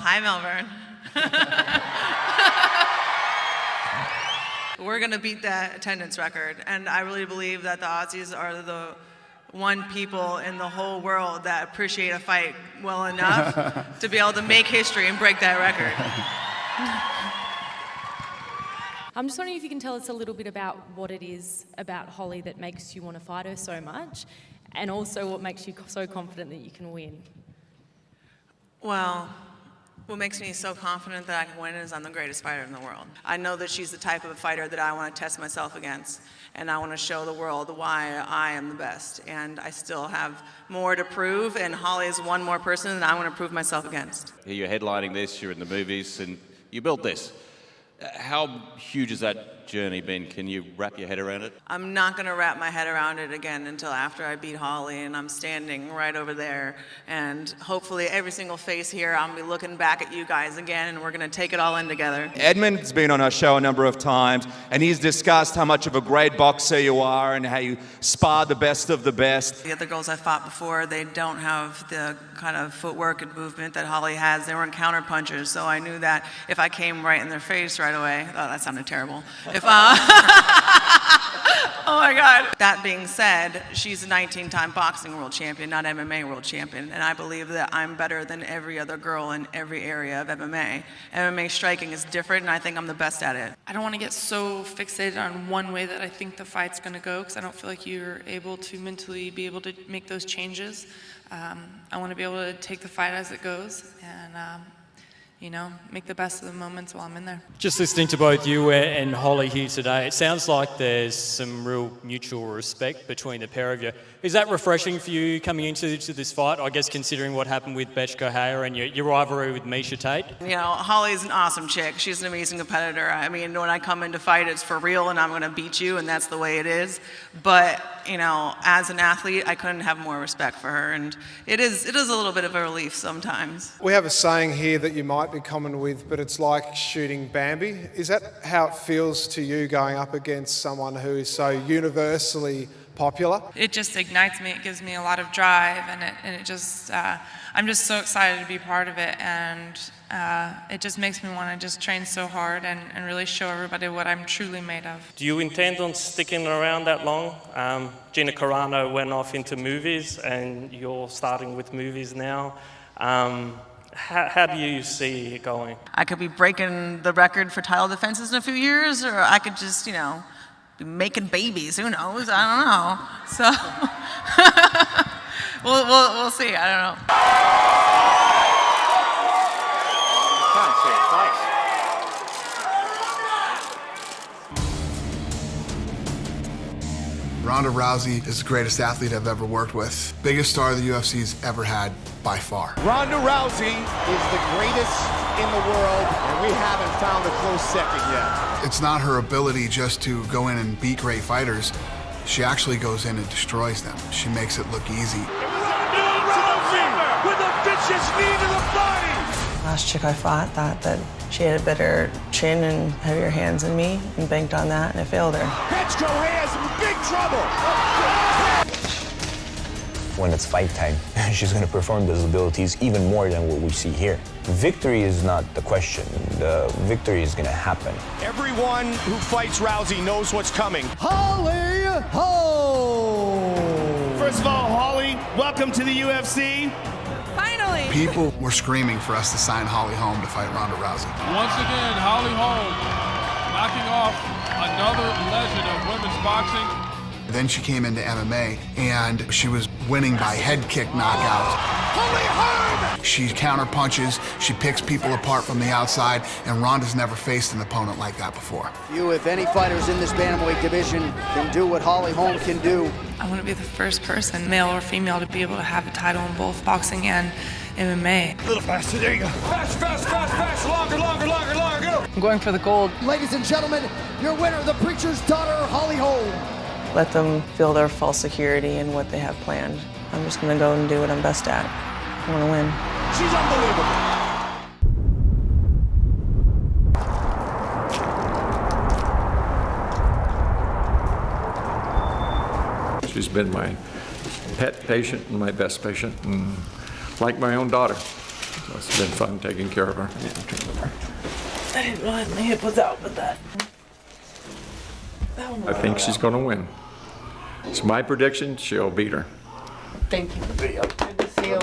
Hi, Melbourne. We're going to beat that attendance record, and I really believe that the Aussies are the one people in the whole world that appreciate a fight well enough to be able to make history and break that record. I'm just wondering if you can tell us a little bit about what it is about Holly that makes you want to fight her so much, and also what makes you so confident that you can win. Well, what makes me so confident that I can win is I'm the greatest fighter in the world. I know that she's the type of fighter that I want to test myself against, and I want to show the world why I am the best. And I still have more to prove, and Holly is one more person that I want to prove myself against. You're headlining this, you're in the movies, and you built this. How huge has that journey been? Can you wrap your head around it? I'm not going to wrap my head around it again until after I beat Holly, and I'm standing right over there. And hopefully every single face here, I'll be looking back at you guys again, and we're going to take it all in together. Edmund's been on our show a number of times, and he's discussed how much of a great boxer you are and how you spar the best of the best. The other girls I fought before, they don't have the kind of footwork and movement that Holly has. They weren't counter punchers, so I knew that if I came right in their face right away, oh, that sounded terrible. Oh my God. That being said, she's a 19-time boxing world champion, not MMA world champion, and I believe that I'm better than every other girl in every area of MMA. MMA striking is different, and I think I'm the best at it. I don't want to get so fixated on one way that I think the fight's going to go, because I don't feel like you're able to mentally be able to make those changes. I want to be able to take the fight as it goes, and make the best of the moments while I'm in there. Just listening to both you and Holly here today, it sounds like there's some real mutual respect between the pair of you. Is that refreshing for you coming into this fight? I guess considering what happened with Betchko Haya and your rivalry with Misha Tate? Holly's an awesome chick. She's an amazing competitor. I mean, when I come in to fight, it's for real, and I'm going to beat you, and that's the way it is. But, as an athlete, I couldn't have more respect for her, and it is a little bit of a relief sometimes. We have a saying here that you might be common with, but it's like shooting Bambi. Is that how it feels to you going up against someone who is so universally popular? It just ignites me. It gives me a lot of drive, and it just I'm just so excited to be part of it, and it just makes me want to just train so hard and really show everybody what I'm truly made of. Do you intend on sticking around that long? Gina Carano went off into movies, and you're starting with movies now. How do you see it going? I could be breaking the record for title defenses in a few years, or I could just, be making babies. Who knows? I don't know. So we'll see. I don't know. Can't see it twice. Ronda Rousey is the greatest athlete I've ever worked with. Biggest star the UFC's ever had, by far. Ronda Rousey is the greatest in the world, and we haven't found a close second yet. It's not her ability just to go in and beat great fighters. She actually goes in and destroys them. She makes it look easy. Rousey with a vicious knee to the body. Last chick I fought thought that she had a better chin and heavier hands than me, and banked on that, and it failed her. Betchko has big trouble. When it's fight time, she's going to perform those abilities even more than what we see here. Victory is not the question. The victory is going to happen. Everyone who fights Rousey knows what's coming. Holly Holm! First of all, Holly, welcome to the UFC. Finally! People were screaming for us to sign Holly Holm to fight Ronda Rousey. Once again, Holly Holm knocking off another legend of women's boxing. Then she came into MMA, and she was winning by head kick knockouts. Holly Holm! She counter punches, she picks people apart from the outside, and Ronda's never faced an opponent like that before. If any fighters in this bantamweight division can do what Holly Holm can do. I want to be the first person, male or female, to be able to have a title in both boxing and MMA. A little faster, there you go. Fast, fast, fast, fast, longer, longer, longer, longer, go. I'm going for the gold. Ladies and gentlemen, your winner, the preacher's daughter, Holly Holm. Let them feel their false security and what they have planned. I'm just going to go and do what I'm best at. I want to win. She's unbelievable. She's been my pet patient and my best patient, and like my own daughter. It's been fun taking care of her. I didn't realize my hip was out with that. I think she's going to win. It's my prediction, she'll beat her. Thank you. Good to see you.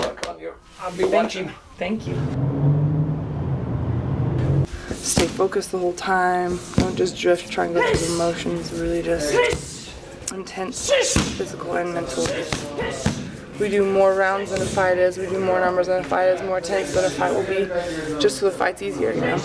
I'll be watching. Thank you. Stay focused the whole time. Don't just drift, try and go through the motions. Really just intense physical and mental. We do more rounds than a fight is. We do more numbers than a fight is. More takes than a fight will be. Just so the fight's easier, you know?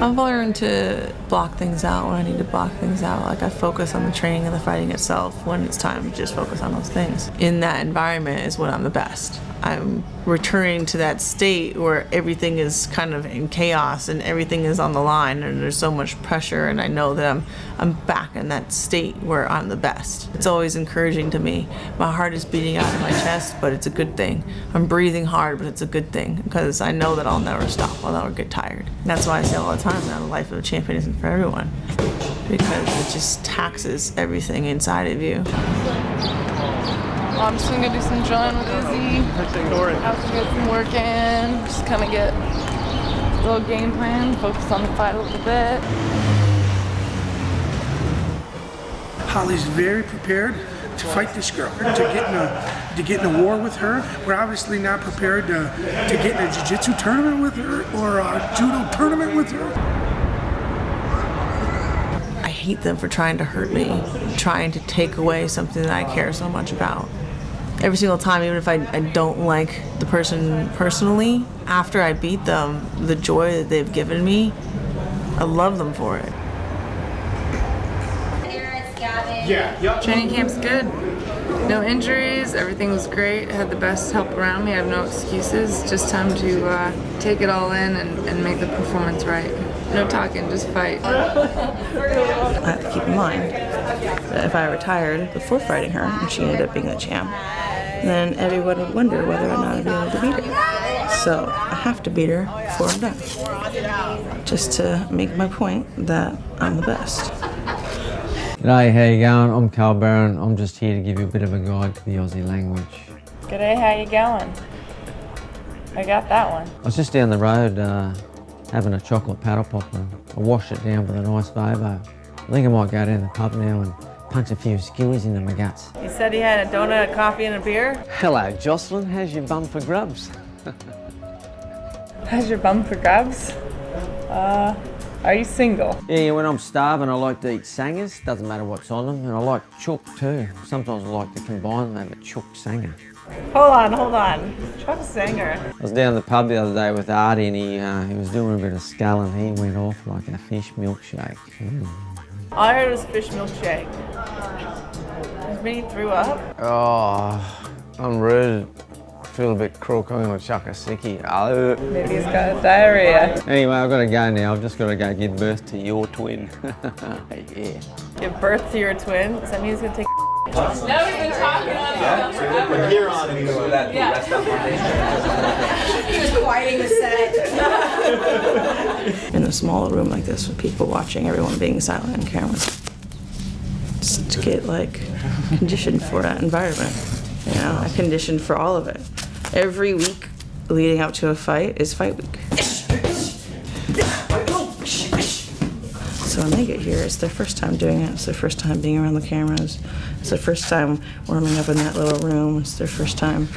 I've learned to block things out when I need to block things out. Like I focus on the training and the fighting itself when it's time to just focus on those things. In that environment is when I'm the best. I'm returning to that state where everything is kind of in chaos and everything is on the line and there's so much pressure, and I know that I'm back in that state where I'm the best. It's always encouraging to me. My heart is beating out of my chest, but it's a good thing. I'm breathing hard, but it's a good thing because I know that I'll never stop. I'll never get tired. And that's why I say all the time that the life of a champion isn't for everyone, because it just taxes everything inside of you. I'm just gonna go do some drilling with Izzy. After get some work in, just kind of get a little game plan, focus on the fight a little bit. Holly's very prepared to fight this girl, to get in a war with her. We're obviously not prepared to get in a jiu-jitsu tournament with her or a judo tournament with her. I hate them for trying to hurt me, trying to take away something that I care so much about. Every single time, even if I don't like the person personally, after I beat them, the joy that they've given me, I love them for it. Training camp's good. No injuries, everything was great. I had the best help around me. I have no excuses. Just time to take it all in and make the performance right. No talking, just fight. I have to keep in mind that if I retired before fighting her and she ended up being the champ, then everyone would wonder whether or not I'd be able to beat her. So I have to beat her before I'm done, just to make my point that I'm the best. G'day, how you going? I'm Carl Barron. I'm just here to give you a bit of a guide to the Aussie language. G'day, how you going? I got that one. I was just down the road having a chocolate paddle pop and I washed it down with a nice Volvo. I think I might go down to the pub now and punch a few skewies into my guts. You said he had a donut, a coffee, and a beer? Hello, Jocelyn. How's your bum for grubs? How's your bum for grubs? Are you single? Yeah, when I'm starving, I like to eat sangers. Doesn't matter what's on them. And I like chook too. Sometimes I like to combine them and have a chook sanger. Hold on. Chuck Sanger. I was down at the pub the other day with Artie and he was doing a bit of sculling. He went off like a fish milkshake. All I heard was fish milkshake. Vinny threw up? Oh, I'm rude. I feel a bit crook. I'm going to chuck a sickie. Maybe he's got diarrhea. Anyway, I've got to go now. I've just got to go give birth to your twin. Yeah. Give birth to your twin? Does that mean he's going to take No, we've been talking on it forever. Here on and go that the rest of He was quieting the set. In a smaller room like this with people watching, everyone being silent and cameras. Just to get like conditioned for that environment. You know, I conditioned for all of it. Every week leading up to a fight is fight week. So when they get here, it's their first time doing it. It's their first time being around the cameras. It's their first time warming up in that little room. It's their first time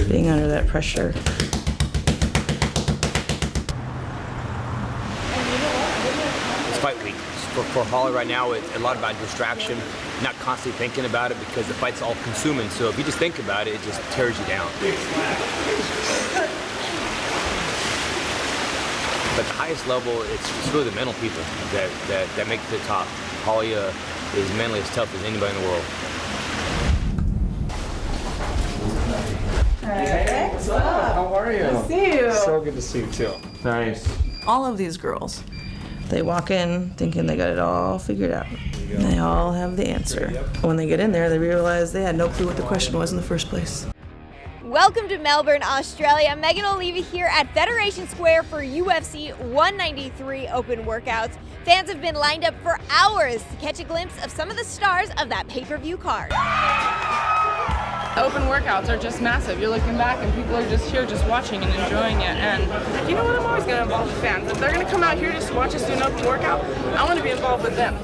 being under that pressure. It's fight week. For Holly right now, it's a lot about distraction, not constantly thinking about it because the fight's all consuming. So if you just think about it, it just tears you down. But the highest level, it's really the mental people that make it to the top. Holly is mentally as tough as anybody in the world. Hey, what's up? How are you? Good to see you. So good to see you too. Thanks. All of these girls, they walk in thinking they got it all figured out. They all have the answer. When they get in there, they realize they had no clue what the question was in the first place. Welcome to Melbourne, Australia. Megan Oliva here at Federation Square for UFC 193 open workouts. Fans have been lined up for hours to catch a glimpse of some of the stars of that pay-per-view card. Open workouts are just massive. You're looking back and people are just here just watching and enjoying it. And you know what? I'm always going to involve the fans. If they're going to come out here just to watch us do an open workout, I want to be involved with them.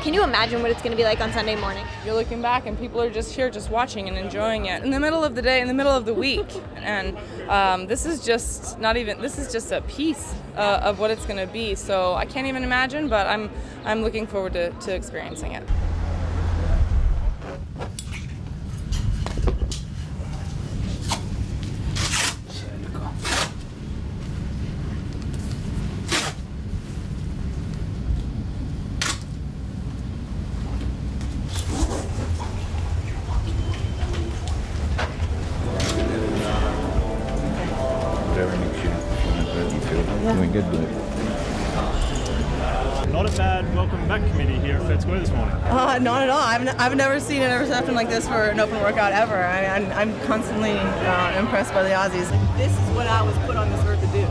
Can you imagine what it's going to be like on Sunday morning? You're looking back and people are just here just watching and enjoying it in the middle of the day, in the middle of the week. And this is just a piece of what it's going to be. So I can't even imagine, but I'm looking forward to experiencing it. Doing good with it. Not a bad welcome back committee here at Fed Square this morning. Not at all. I've never seen a reception like this for an open workout ever. I'm constantly impressed by the Aussies. This is what I was put on this earth to do.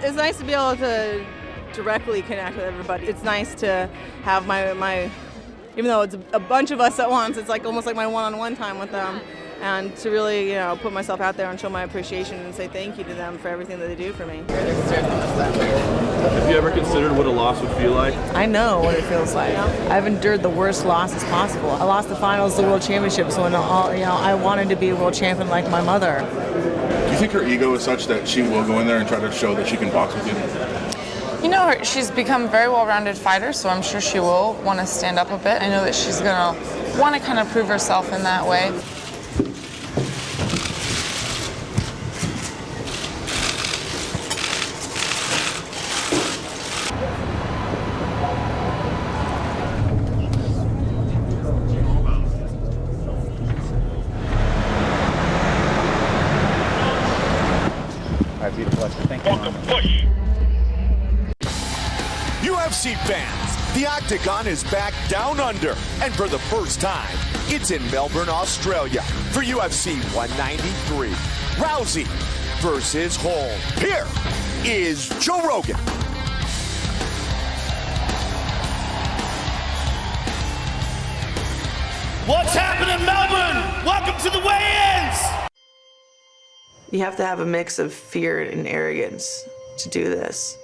It's nice to be able to directly connect with everybody. It's nice to have my even though it's a bunch of us at once, it's like almost like my one-on-one time with them, and to really, put myself out there and show my appreciation and say thank you to them for everything that they do for me. Have you ever considered what a loss would feel like? I know what it feels like. I've endured the worst losses possible. I lost the finals, the World Championships, when I wanted to be a world champion like my mother. Do you think her ego is such that she will go in there and try to show that she can box with you? You know, she's become a very well-rounded fighter, so I'm sure she will want to stand up a bit. I know that she's going to want to kind of prove herself in that way. All right, beautiful. Thank you. UFC fans, the Octagon is back down under, and for the first time, it's in Melbourne, Australia, for UFC 193. Rousey versus Holm. Here is Joe Rogan. What's happening, Melbourne? Welcome to the weigh-ins! You have to have a mix of fear and arrogance to do this.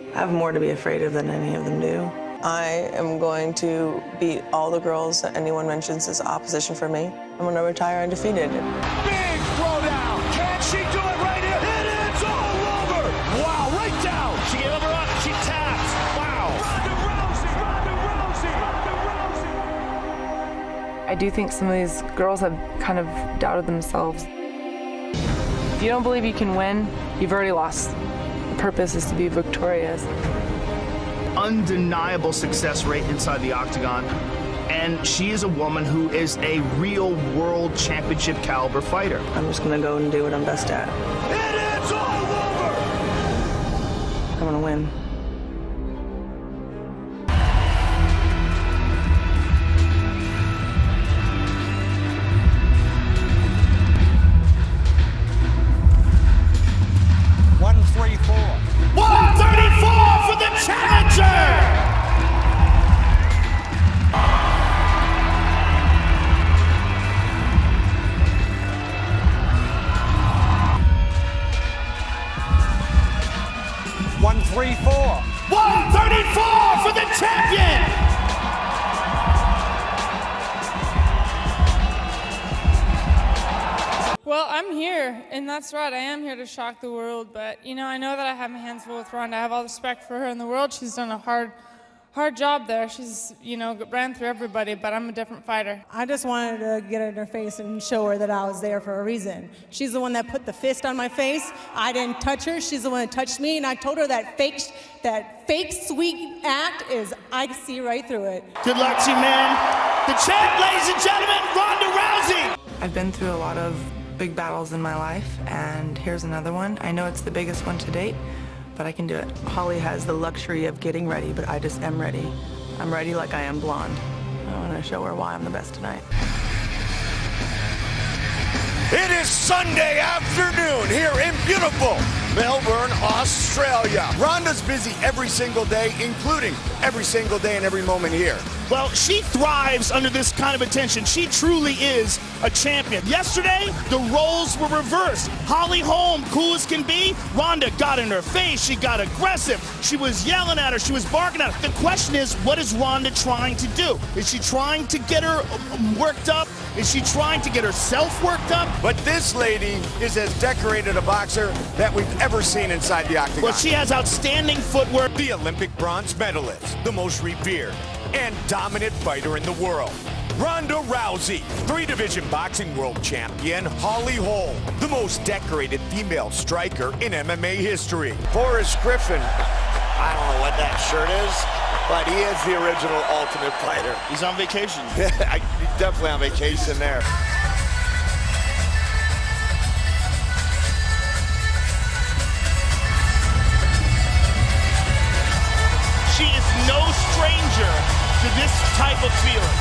I have more to be afraid of than any of them do. I am going to beat all the girls that anyone mentions as opposition for me. I'm going to retire undefeated. Big throwdown. Can she do it right here? And it's all over. Wow, right down. She gave up her up. She tapped. Wow. Ronda Rousey. I do think some of these girls have kind of doubted themselves. If you don't believe you can win, you've already lost. The purpose is to be victorious. Undeniable success rate inside the Octagon. And she is a woman who is a real world championship caliber fighter. I'm just going to go and do what I'm best at. And it's all over. I'm going to win. For the challenger! $134 for the champion! Well, I'm here, and that's right, I am here to shock the world, but, I know that I have my hands full with Ronda. I have all the respect for her in the world. She's done a hard job there. She's, ran through everybody, but I'm a different fighter. I just wanted to get in her face and show her that I was there for a reason. She's the one that put the fist on my face. I didn't touch her. She's the one that touched me, and I told her that fake sweet act is, I see right through it. Good luck to you, man. The champ, ladies and gentlemen, Ronda Rousey. I've been through a lot of big battles in my life, and here's another one. I know it's the biggest one to date, but I can do it. Holly has the luxury of getting ready, but I just am ready. I'm ready like I am blonde. I want to show her why I'm the best tonight. It is Sunday afternoon here in beautiful Melbourne, Australia. Ronda's busy every single day, including every single day and every moment here. Well, she thrives under this kind of attention. She truly is a champion. Yesterday, the roles were reversed. Holly Holm, cool as can be. Ronda got in her face. She got aggressive. She was yelling at her. She was barking at her. The question is, what is Ronda trying to do? Is she trying to get her worked up? Is she trying to get herself worked up? But this lady is as decorated a boxer that we've ever seen inside the octagon. Well, she has outstanding footwork. The Olympic bronze medalist, the most revered and dominant fighter in the world. Ronda Rousey, 3-division boxing world champion, Holly Holm, the most decorated female striker in MMA history. Forrest Griffin, I don't know what that shirt is, but he is the original Ultimate Fighter. He's on vacation. He's definitely on vacation there. She is no stranger to this type of feeling.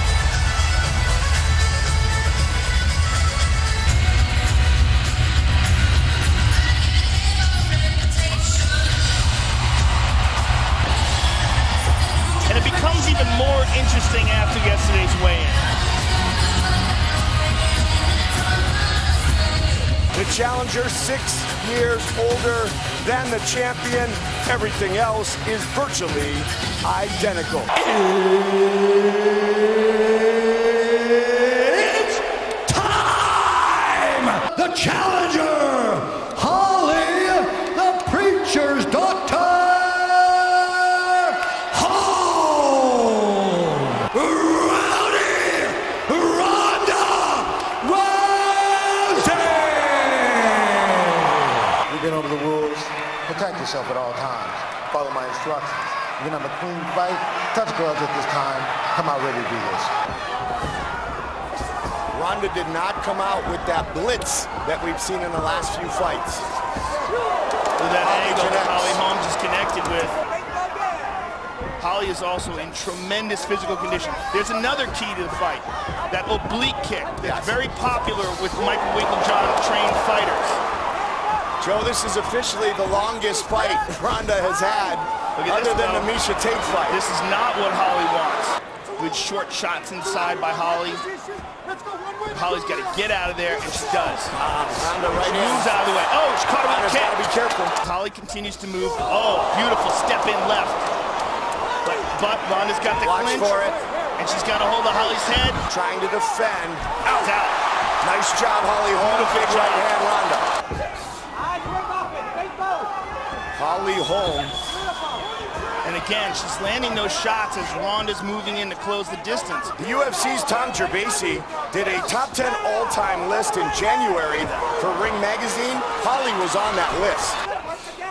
And it becomes even more interesting after yesterday's weigh-in. The challenger, 6 years older than the champion. Everything else is virtually identical. It's time! The challenger, Holly, the preacher's daughter, Holm! Rowdy Ronda Rousey! We've been over the rules. Protect yourself at all times. Follow my instructions. You're gonna have a clean fight. Touch gloves at this time. Come out ready to do this. Ronda did not come out with that blitz that we've seen in the last few fights. With that angle that Holly Holm just connected with. Holly is also in tremendous physical condition. There's another key to the fight. That oblique kick that's very popular with Michael Winklejohn trained fighters. Joe, this is officially the longest fight Ronda has had, other than the Miesha Tate fight. This is not what Holly wants. Good short shots inside by Holly. Holly's got to get out of there, and she does. Ronda right she moves out of the way. Oh, she caught her with a kick. Gotta be careful. Holly continues to move. Oh, beautiful step in left. But Ronda's got the clinch. Watch for it. And she's got a hold of Holly's head. Trying to defend. Out. Nice job, Holly Holm. Big right hand, Ronda. Holly Holm. And again, she's landing those shots as Ronda's moving in to close the distance. The UFC's Tom Gerbasi did a top 10 all-time list in January for Ring Magazine. Holly was on that list.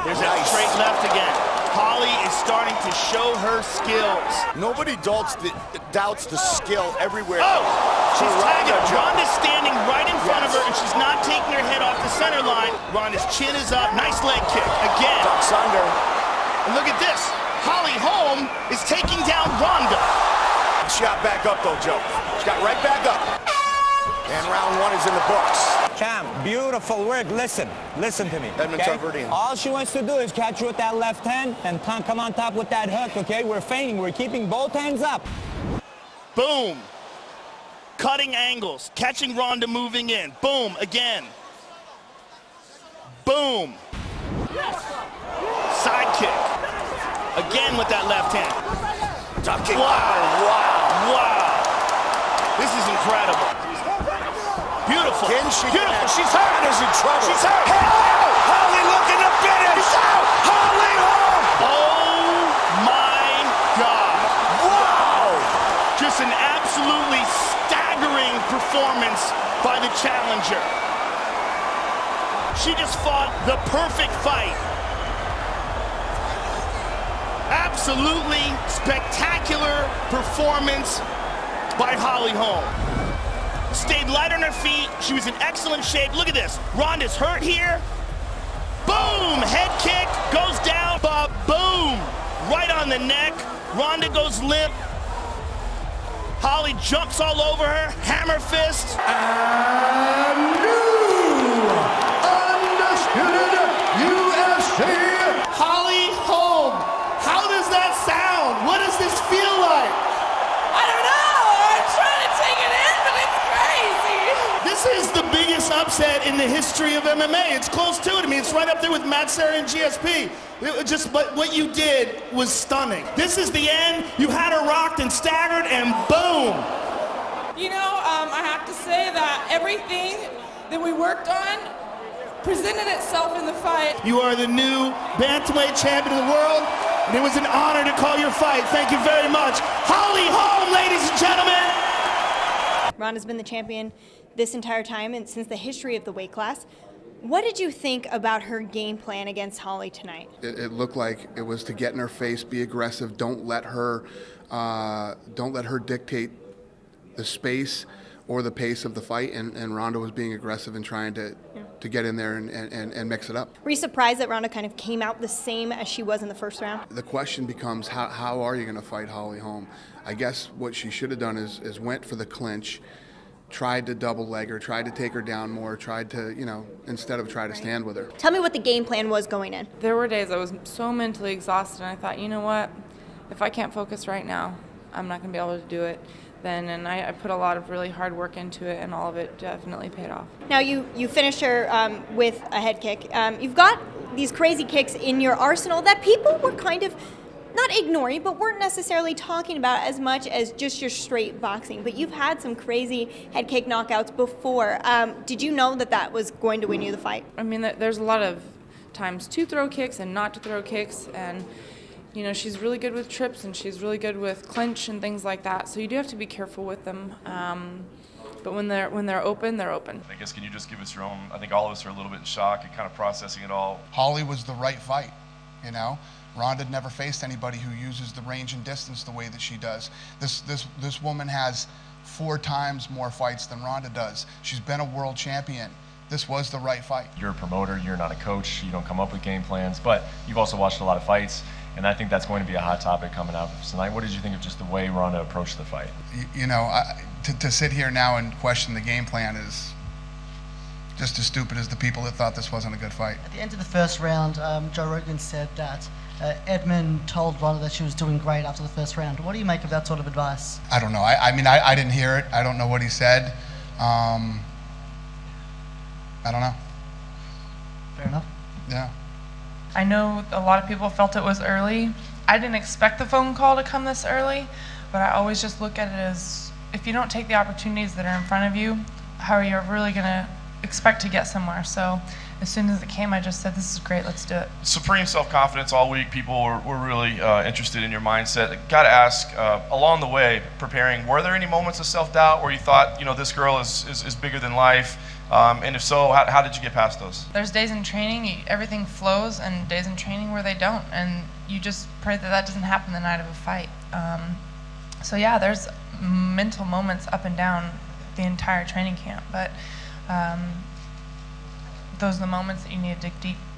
There's that straight left again. Holly is starting to show her skills. Nobody doubts the skill everywhere. Oh! She's tagging. Ronda's standing right in front of her, and she's not taking her head off the center line. Ronda's chin is up. Nice leg kick. Again. Ducks under. And look at this. Holly Holm is taking down Ronda. She got back up, though, Joe. She got right back up. And round 1 is in the books. Cam, beautiful work. Listen to me. Okay? All she wants to do is catch you with that left hand and come on top with that hook, okay? We're feigning. We're keeping both hands up. Boom. Cutting angles. Catching Ronda moving in. Boom. Again. Boom. Side kick. Again with that left hand. Ducking. Wow. This is incredible. Beautiful. Beautiful. She's hurt. Ronda's in trouble. She's hurt. Holly looking to finish. He's out. Holly Holm. Oh my God. Wow. Just an absolutely staggering performance by the challenger. She just fought the perfect fight. Absolutely spectacular performance by Holly Holm. Stayed light on her feet. She was in excellent shape. Look at this. Ronda's hurt here. Boom! Head kick goes down, but boom! Right on the neck. Ronda goes limp. Holly jumps all over her. Hammer fist. And Undisputed UFC. Holly Holm, how does that sound? What does this feel like? I don't know. I'm trying to take it in, but it's crazy. This is the biggest upset in the history of MMA. It's close to it. I mean, it's right up there with Matt Serra and GSP. But what you did was stunning. This is the end. You had her rocked and staggered, and boom. You know, I have to say that everything that we worked on presented itself in the fight. You are the new bantamweight champion of the world, and it was an honor to call your fight. Thank you very much. Holly Holm, ladies and gentlemen. Ronda's been the champion this entire time and since the history of the weight class. What did you think about her game plan against Holly tonight? It looked like it was to get in her face, be aggressive. Don't let her dictate the space or the pace of the fight. And Ronda was being aggressive and trying to get in there and mix it up. Were you surprised that Ronda kind of came out the same as she was in the first round? The question becomes, how are you going to fight Holly Holm? I guess what she should have done is went for the clinch, tried to double leg her, tried to take her down more, tried to, instead of try to stand with her. Tell me what the game plan was going in. There were days I was so mentally exhausted, and I thought, you know what? If I can't focus right now, I'm not going to be able to do it then. And I put a lot of really hard work into it, and all of it definitely paid off. Now, you finished her with a head kick. You've got these crazy kicks in your arsenal that people were kind of not ignoring, but weren't necessarily talking about as much as just your straight boxing. But you've had some crazy head kick knockouts before. Did you know that was going to win you the fight? I mean, there's a lot of times to throw kicks and not to throw kicks, and she's really good with trips and she's really good with clinch and things like that. So you do have to be careful with them. But when they're open, they're open. I guess, can you just give us your own? I think all of us are a little bit in shock and kind of processing it all. Holly was the right fight, Ronda never faced anybody who uses the range and distance the way that she does. This woman has 4 times more fights than Ronda does. She's been a world champion. This was the right fight. You're a promoter, you're not a coach, you don't come up with game plans, but you've also watched a lot of fights, and I think that's going to be a hot topic coming out tonight. What did you think of just the way Ronda approached the fight? To sit here now and question the game plan is just as stupid as the people that thought this wasn't a good fight. At the end of the first round, Joe Rogan said that Edmund told Ronda that she was doing great after the first round. What do you make of that sort of advice? I don't know. I didn't hear it. I don't know what he said. I don't know. Fair enough. Yeah. I know a lot of people felt it was early. I didn't expect the phone call to come this early, but I always just look at it as, if you don't take the opportunities that are in front of you, how are you really going to expect to get somewhere? So as soon as it came, I just said, this is great, let's do it. Supreme self-confidence all week. People were really interested in your mindset. Got to ask, along the way, preparing, were there any moments of self-doubt where you thought, this girl is bigger than life? And if so, how did you get past those? There's days in training, everything flows, and days in training where they don't. And you just pray that doesn't happen the night of a fight. So yeah, there's mental moments up and down the entire training camp. But those are the moments that you need to dig deep.